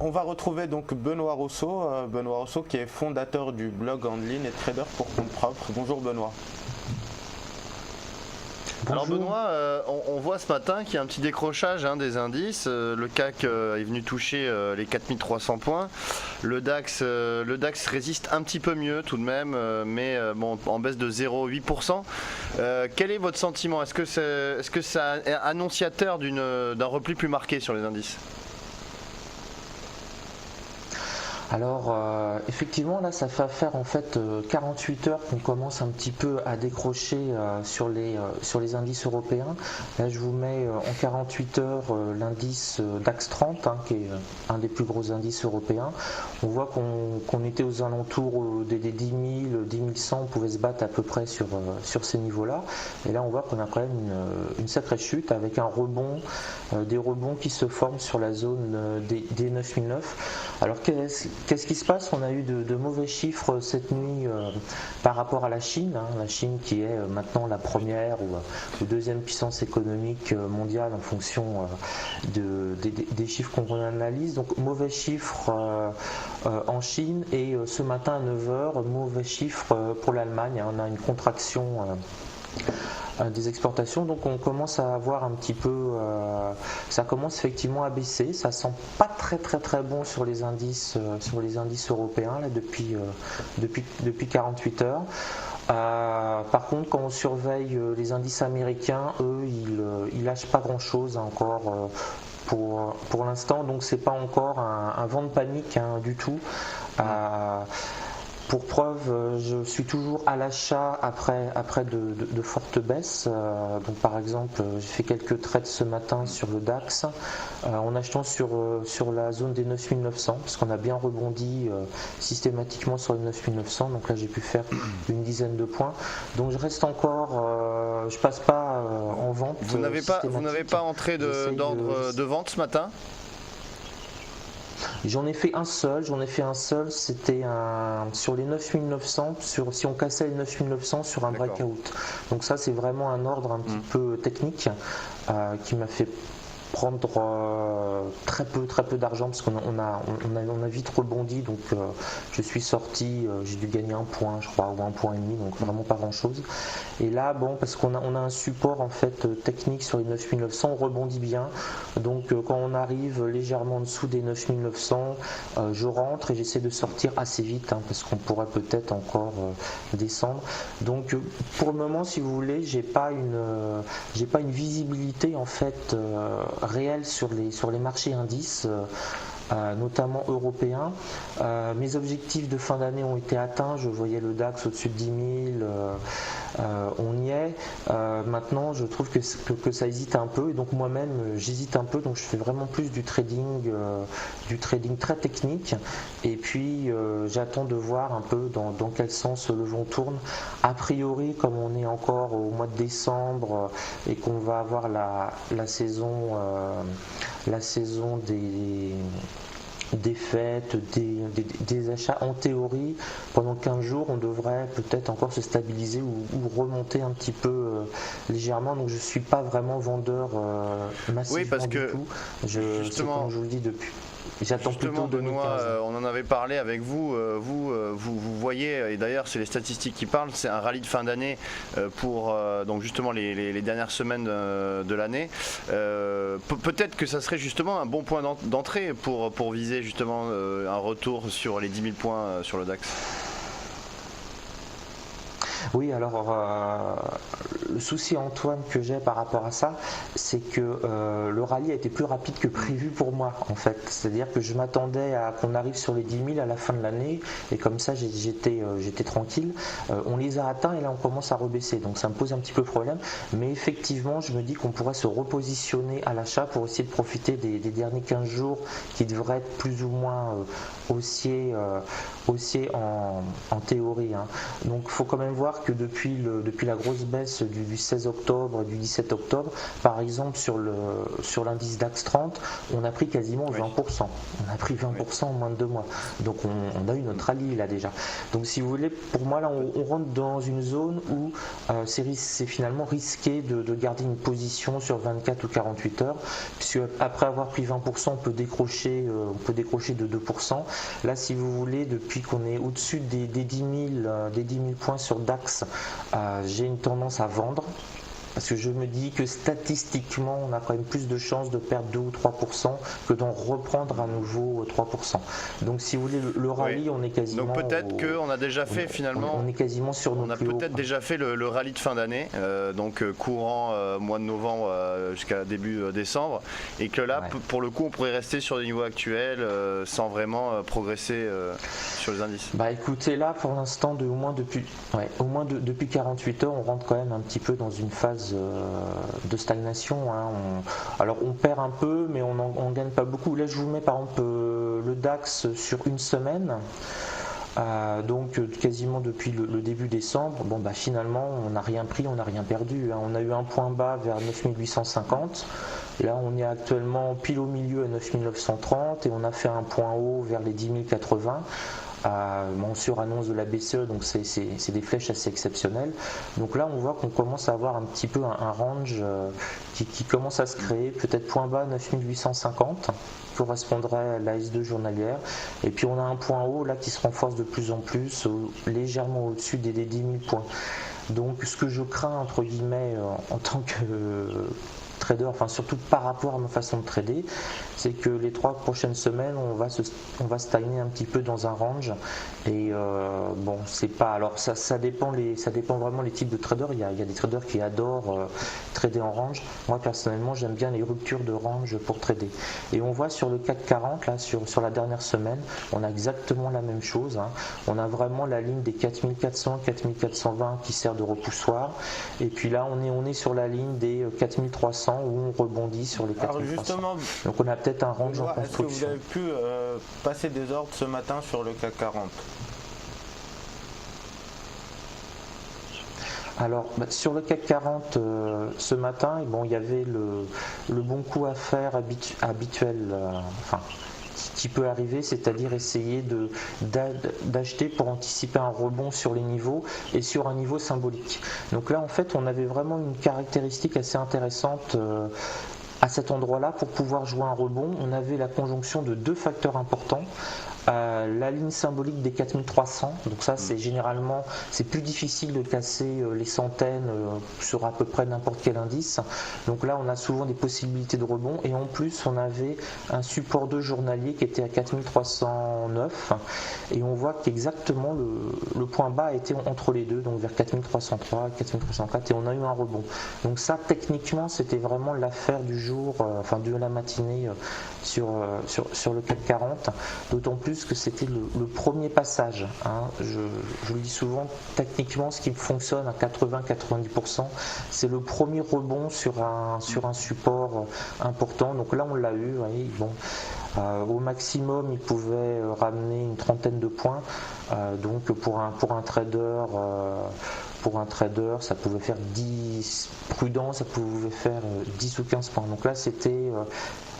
On va retrouver donc Benoît Rousseau qui est fondateur du blog en ligne et trader pour compte propre. Bonjour Benoît. Alors Benoît, on voit ce matin qu'il y a un petit décrochage des indices. Le CAC est venu toucher les 4300 points. Le DAX résiste un petit peu mieux tout de même, mais en baisse de 0,8%. Quel est votre sentiment? Est-ce que c'est annonciateur d'un repli plus marqué sur les indices? Alors effectivement là ça fait faire en fait 48 heures qu'on commence un petit peu à décrocher sur les indices européens. Là je vous mets en 48 heures l'indice DAX 30 qui est un des plus gros indices européens. On voit qu'on était aux alentours des 10 000, 10 100, on pouvait se battre à peu près sur ces niveaux-là. Et là on voit qu'on a quand même une sacrée chute avec un rebond, des rebonds qui se forment sur la zone des 9009. Alors qu'est-ce qui se passe? On a eu de mauvais chiffres cette nuit par rapport à la Chine. La Chine qui est maintenant la première ou deuxième puissance économique mondiale en fonction des chiffres qu'on analyse. Donc mauvais chiffres en Chine et ce matin à 9h, mauvais chiffres pour l'Allemagne. On a une contraction des exportations, donc on commence à avoir un petit peu, ça commence effectivement à baisser, ça sent pas très bon sur les indices européens là depuis 48 heures. Par contre, quand on surveille les indices américains, eux, ils lâchent pas grand chose encore. Pour l'instant, donc c'est pas encore un vent de panique du tout. Pour preuve, je suis toujours à l'achat après de fortes baisses. Donc par exemple, j'ai fait quelques trades ce matin sur le DAX en achetant sur la zone des 9900 parce qu'on a bien rebondi systématiquement sur les 9900. Donc là, j'ai pu faire une dizaine de points. Donc je reste encore, je passe pas en vente. Vous n'avez pas entré d'ordre de vente ce matin? J'en ai fait un seul, c'était sur les 9900, si on cassait les 9900 sur un breakout. Donc ça c'est vraiment un ordre un petit peu technique qui m'a fait prendre très peu d'argent parce qu'on a vite rebondi, donc je suis sorti, j'ai dû gagner un point je crois ou un point et demi, donc vraiment pas grand chose. Et là parce qu'on a un support en fait technique sur les 9900, on rebondit bien, donc quand on arrive légèrement en dessous des 9900, je rentre et j'essaie de sortir assez vite parce qu'on pourrait peut-être encore descendre. Donc pour le moment, si vous voulez, j'ai pas une visibilité en fait réel sur les marchés indices, notamment européens. Mes objectifs de fin d'année ont été atteints, je voyais le DAX au-dessus de 10 000, on y est. Maintenant, je trouve que ça hésite un peu, et donc moi-même j'hésite un peu, donc je fais vraiment plus du trading très technique, et puis j'attends de voir un peu dans quel sens le vent tourne. A priori, comme on est encore au mois de décembre et qu'on va avoir la saison des fêtes, des achats, en théorie, pendant 15 jours, on devrait peut-être encore se stabiliser ou remonter un petit peu légèrement. Donc je ne suis pas vraiment vendeur massivement du tout. C'est comme je vous le dis depuis. J'attends plutôt 2015. Benoît, on en avait parlé avec vous. Vous voyez, et d'ailleurs c'est les statistiques qui parlent, c'est un rallye de fin d'année pour donc justement les dernières semaines de l'année. Peut-être que ça serait justement un bon point d'entrée pour viser justement un retour sur les 10 000 points sur le DAX. Oui, alors le souci, Antoine, que j'ai par rapport à ça, c'est que le rallye a été plus rapide que prévu pour moi, en fait. C'est-à-dire que je m'attendais à qu'on arrive sur les 10 000 à la fin de l'année, et comme ça j'étais tranquille. On les a atteints et là on commence à rebaisser, donc ça me pose un petit peu problème. Mais effectivement, je me dis qu'on pourrait se repositionner à l'achat pour essayer de profiter des derniers 15 jours qui devraient être plus ou moins haussiers en théorie. Donc il faut quand même voir que depuis la grosse baisse du du 16 octobre et du 17 octobre, par exemple sur l'indice DAX 30, on a pris quasiment 20%. On a pris 20% en moins de 2 mois. Donc on a eu notre rallye là déjà. Donc si vous voulez, pour moi là on rentre dans une zone où c'est finalement risqué de garder une position sur 24 ou 48 heures, puisque après avoir pris 20%, on peut décrocher de 2%. Là, si vous voulez, depuis qu'on est au-dessus des 10 000 points sur DAX, j'ai une tendance à vendre. Parce que je me dis que statistiquement, on a quand même plus de chances de perdre 2 ou 3% que d'en reprendre à nouveau 3%. Donc si vous voulez, le rallye, on est quasiment... Donc peut-être qu'on a déjà fait finalement... On est quasiment sur nos plus hauts. On a peut-être déjà fait le rallye de fin d'année, donc courant mois de novembre jusqu'à début décembre, et que là, pour le coup, on pourrait rester sur les niveaux actuels sans vraiment progresser sur les indices. Bah écoutez, là, pour l'instant, au moins depuis 48 heures, on rentre quand même un petit peu dans une phase de stagnation. Hein. Alors on perd un peu, mais on n'en gagne pas beaucoup. Là je vous mets par exemple le DAX sur une semaine. Donc quasiment depuis le début décembre, finalement on n'a rien pris, on n'a rien perdu. Hein. On a eu un point bas vers 9850. Là on est actuellement pile au milieu à 9930 et on a fait un point haut vers les 10080. Sur annonce de la BCE, donc c'est des flèches assez exceptionnelles. Donc là on voit qu'on commence à avoir un petit peu un range qui commence à se créer, peut-être point bas 9850 correspondrait à la S2 journalière, et puis on a un point haut là qui se renforce de plus en plus, légèrement au-dessus des 10 000 points. Donc ce que je crains entre guillemets en tant que trader, enfin surtout par rapport à ma façon de trader, c'est que les 3 prochaines semaines on va stagner un petit peu dans un range, et c'est pas, alors ça dépend vraiment les types de traders. Il y a des traders qui adorent trader en range. Moi personnellement j'aime bien les ruptures de range pour trader, et on voit sur le CAC 40 là sur la dernière semaine on a exactement la même chose, hein. On a vraiment la ligne des 4400 4420 qui sert de repoussoir, et puis là on est sur la ligne des 4300 où on rebondit sur les 4300. Donc on a peut-être un range en construction. Est-ce que vous avez pu passer des ordres ce matin sur le CAC 40? Alors sur le CAC 40 ce matin, il y avait le bon coup à faire habituel, qui peut arriver, c'est-à-dire essayer d'acheter pour anticiper un rebond sur les niveaux et sur un niveau symbolique. Donc là en fait on avait vraiment une caractéristique assez intéressante à cet endroit-là. Pour pouvoir jouer un rebond, on avait la conjonction de 2 facteurs importants. La ligne symbolique des 4300, donc ça c'est plus difficile de casser les centaines sur à peu près n'importe quel indice. Donc là on a souvent des possibilités de rebond, et en plus on avait un support 2 journalier qui était à 4309, et on voit qu'exactement le point bas était entre les deux, donc vers 4303 4304, et on a eu un rebond. Donc ça techniquement c'était vraiment l'affaire du jour, de la matinée sur le CAC 40, d'autant plus que c'était le premier passage, hein. Je le dis souvent, techniquement ce qui fonctionne à 80-90%, c'est le premier rebond sur un support important. Donc là on l'a eu, voyez, au maximum il pouvait ramener une trentaine de points, donc pour un trader ça pouvait faire 10 prudent, ça pouvait faire 10 ou 15 points. Donc là c'était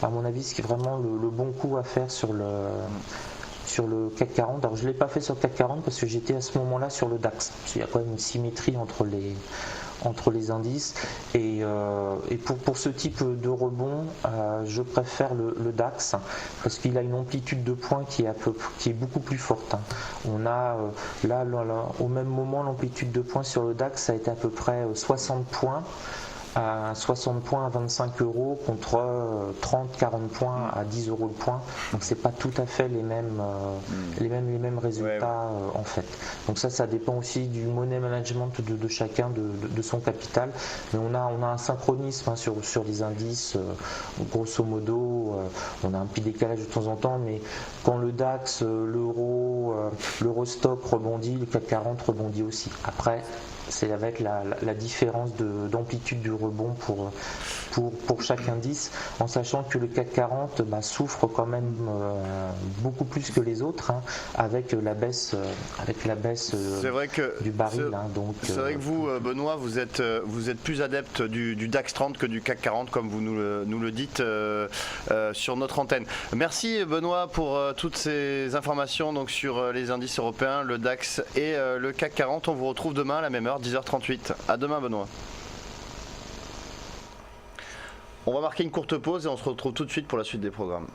à mon avis ce qui est vraiment le bon coup à faire sur le CAC 40. Alors je ne l'ai pas fait sur le CAC 40 parce que j'étais à ce moment-là sur le DAX. Il y a quand même une symétrie entre les indices, et pour ce type de rebond je préfère le DAX parce qu'il a une amplitude de points qui est beaucoup plus forte, hein. On a là au même moment l'amplitude de points sur le DAX ça a été à peu près 60 points à 60 points à 25 euros contre 30-40 points à 10 euros le point. Donc c'est pas tout à fait les mêmes résultats en fait. Donc ça dépend aussi du money management de chacun, de son capital. Mais on a un synchronisme, hein, sur les indices. Grosso modo, on a un petit décalage de temps en temps, mais quand le DAX, l'Eurostock rebondit, le CAC 40 rebondit aussi. Après, c'est avec la différence d'amplitude du rebond pour chaque indice, en sachant que le CAC 40 souffre quand même beaucoup plus que les autres, hein, avec la baisse du baril. C'est vrai que vous, Benoît, vous êtes plus adepte du DAX 30 que du CAC 40, comme vous nous le dites sur notre antenne. Merci Benoît pour toutes ces informations donc, sur les indices européens, le DAX et le CAC 40. On vous retrouve demain à la même heure, 10h38. À demain Benoît. On va marquer une courte pause et on se retrouve tout de suite pour la suite des programmes.